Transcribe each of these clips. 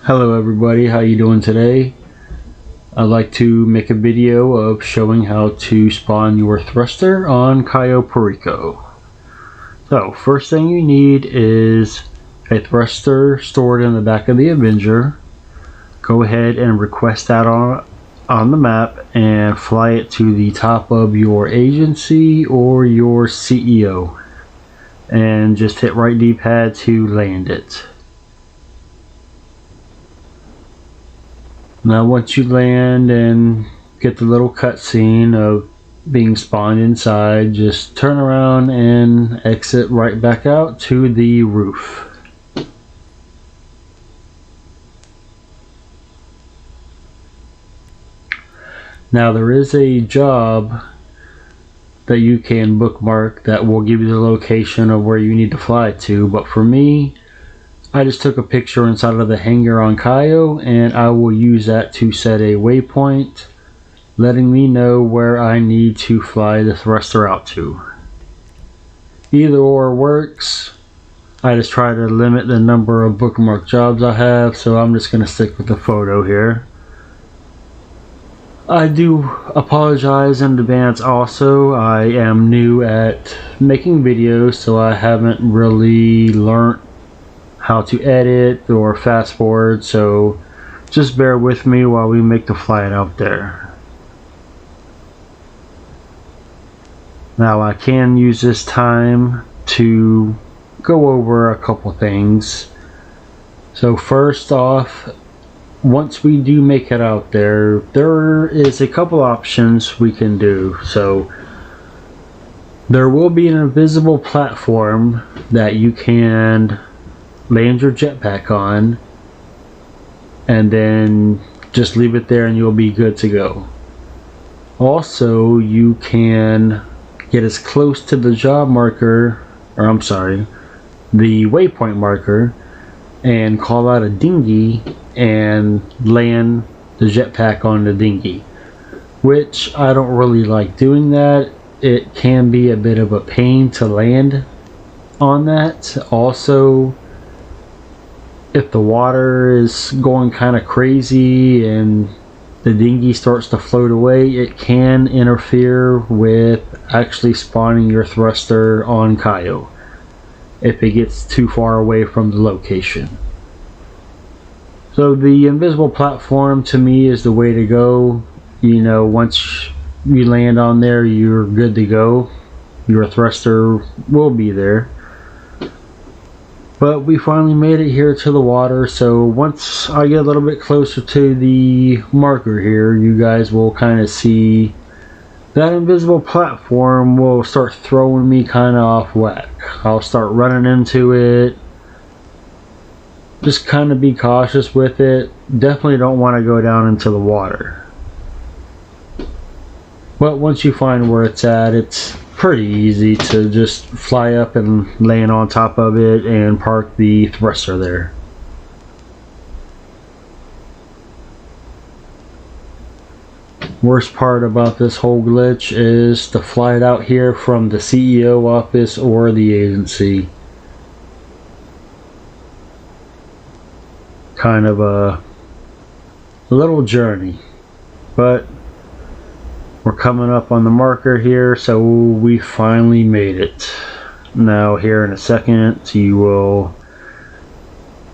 Hello everybody, how you doing today? I'd like to make a video of showing how to spawn your thruster on Cayo. So first thing you need is a thruster stored in the back of the Avenger. Go ahead and request that on the map and fly it to the top of your agency or your CEO and just hit right D-pad to land it. Now once you land and get the little cutscene of being spawned inside, just turn around and exit right back out to the roof. Now there is a job that you can bookmark that will give you the location of where you need to fly to, but for me, I just took a picture inside of the hangar on Cayo, and I will use that to set a waypoint, letting me know where I need to fly the thruster out to. Either or works. I just try to limit the number of bookmark jobs I have, so I'm just going to stick with the photo here. I do apologize in advance also. I am new at making videos, so I haven't really learned how to edit or fast forward, so just bear with me while we make the flight out there. Now I can use this time to go over a couple things. So first off, once we do make it out there, there is a couple options we can do. So there will be an invisible platform that you can land your jetpack on and then just leave it there and you'll be good to go. Also, you can get as close to the job marker, or I'm sorry, the waypoint marker, and call out a dinghy and land the jetpack on the dinghy, which I don't really like doing that. It can be a bit of a pain to land on that. Also, if the water is going kind of crazy and the dinghy starts to float away, it can interfere with actually spawning your thruster on Cayo if it gets too far away from the location. So the invisible platform to me is the way to go. You know, once you land on there, you're good to go. Your thruster will be there. But we finally made it here to the water, so once I get a little bit closer to the marker here, you guys will kind of see that invisible platform will start throwing me kind of off whack. I'll start running into it. Just kind of be cautious with it. Definitely don't want to go down into the water. But once you find where it's at, it's pretty easy to just fly up and land on top of it and park the thruster there. Worst part about this whole glitch is to fly it out here from the CEO office or the agency. Kind of a little journey, but we're coming up on the marker here, so we finally made it. Now here in a second you will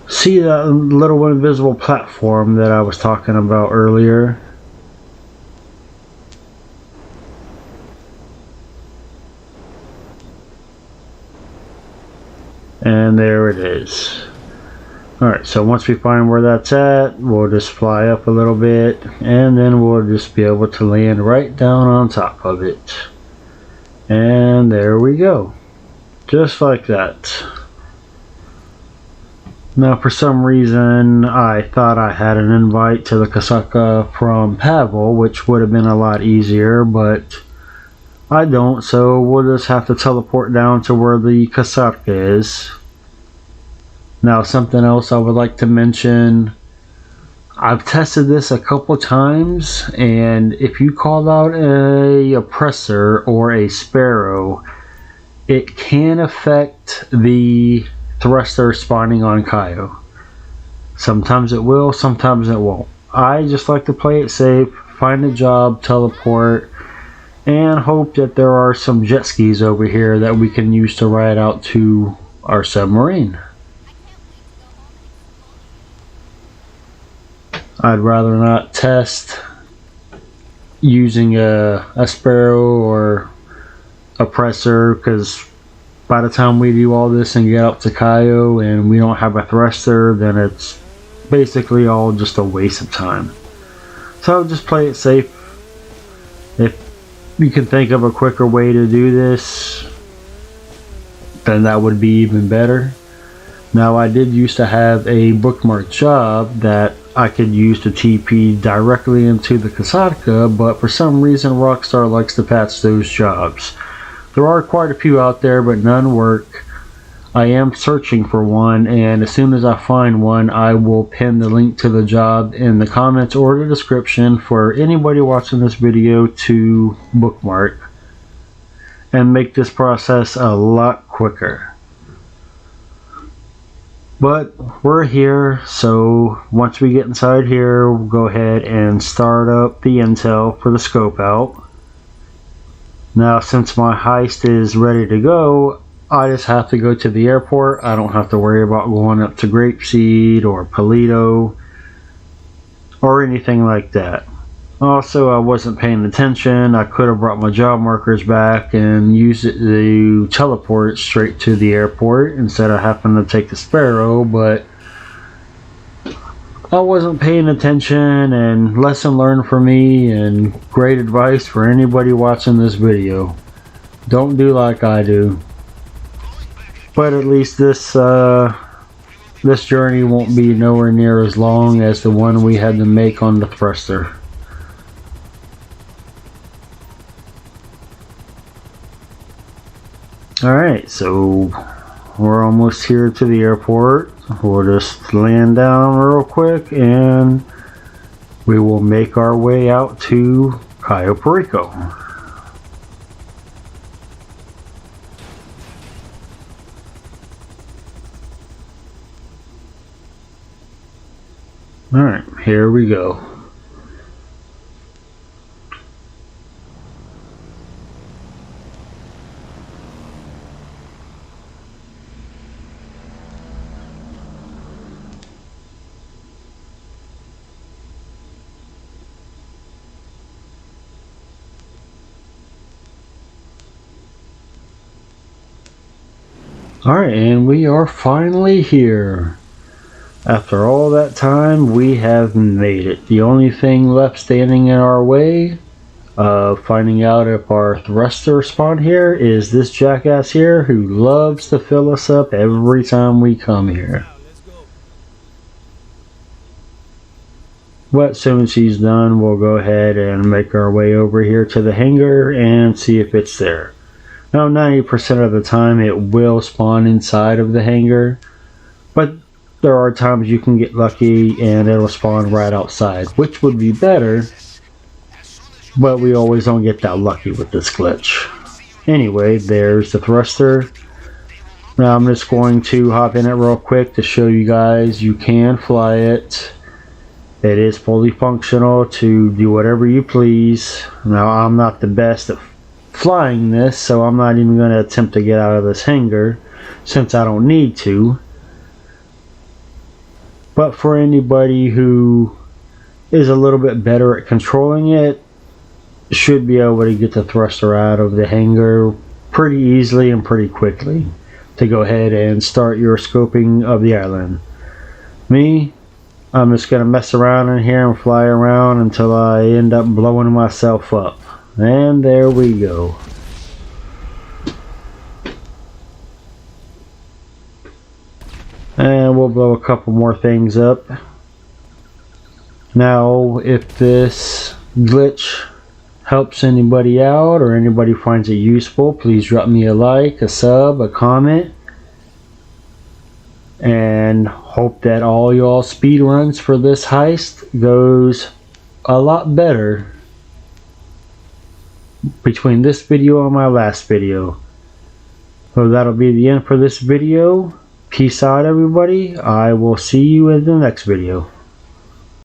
see that little invisible platform that I was talking about earlier. And there it is. Alright, so once we find where that's at, we'll just fly up a little bit and then we'll just be able to land right down on top of it. And there we go. Just like that. Now for some reason I thought I had an invite to the Kasaka from Pavel, which would have been a lot easier, but I don't, so we'll just have to teleport down to where the Kasaka is. Now something else I would like to mention, I've tested this a couple times, and if you call out a oppressor or a sparrow, it can affect the thruster spawning on Cayo. Sometimes it will, sometimes it won't. I just like to play it safe, find a job, teleport, and hope that there are some jet skis over here that we can use to ride out to our submarine. I'd rather not test using a sparrow or a presser, because by the time we do all this and get up to Cayo and we don't have a thruster, then it's basically all just a waste of time. So just play it safe. If you can think of a quicker way to do this, then that would be even better. Now, I did used to have a bookmark job that I could use to TP directly into the Kasatka, but for some reason Rockstar likes to patch those jobs. There are quite a few out there, but none work. I am searching for one, and as soon as I find one, I will pin the link to the job in the comments or the description for anybody watching this video to bookmark and make this process a lot quicker. But we're here, so once we get inside here, we'll go ahead and start up the intel for the scope out. Now, since my heist is ready to go, I just have to go to the airport. I don't have to worry about going up to Grapeseed or Polito or anything like that. Also, I wasn't paying attention. I could have brought my job markers back and used it to teleport straight to the airport instead of having to take the Sparrow, but I wasn't paying attention, and lesson learned for me and great advice for anybody watching this video. Don't do like I do. But at least this journey won't be nowhere near as long as the one we had to make on the thruster. Alright, so we're almost here to the airport. We'll just land down real quick and we will make our way out to Cayo Perico. Alright, here we go. Alright, and we are finally here. After all that time, we have made it. The only thing left standing in our way of finding out if our thruster spawned here is this jackass here who loves to fill us up every time we come here. But as soon as she's done, we'll go ahead and make our way over here to the hangar and see if it's there. Now, 90% of the time it will spawn inside of the hangar, but there are times you can get lucky and it'll spawn right outside, which would be better, but we always don't get that lucky with this glitch. Anyway, there's the thruster. Now I'm just going to hop in it real quick to show you guys you can fly it. It is fully functional to do whatever you please. Now, I'm not the best at flying this, so I'm not even going to attempt to get out of this hangar since I don't need to. But for anybody who is a little bit better at controlling it, should be able to get the thruster out of the hangar pretty easily and pretty quickly to go ahead and start your scoping of the island. Me, I'm just going to mess around in here and fly around until I end up blowing myself up. And there we go. And we'll blow a couple more things up. Now, if this glitch helps anybody out or anybody finds it useful, please drop me a like, a sub, a comment. And hope that all y'all speed runs for this heist goes a lot better between this video and my last video. So that'll be the end for this video. Peace out, everybody. I will see you in the next video.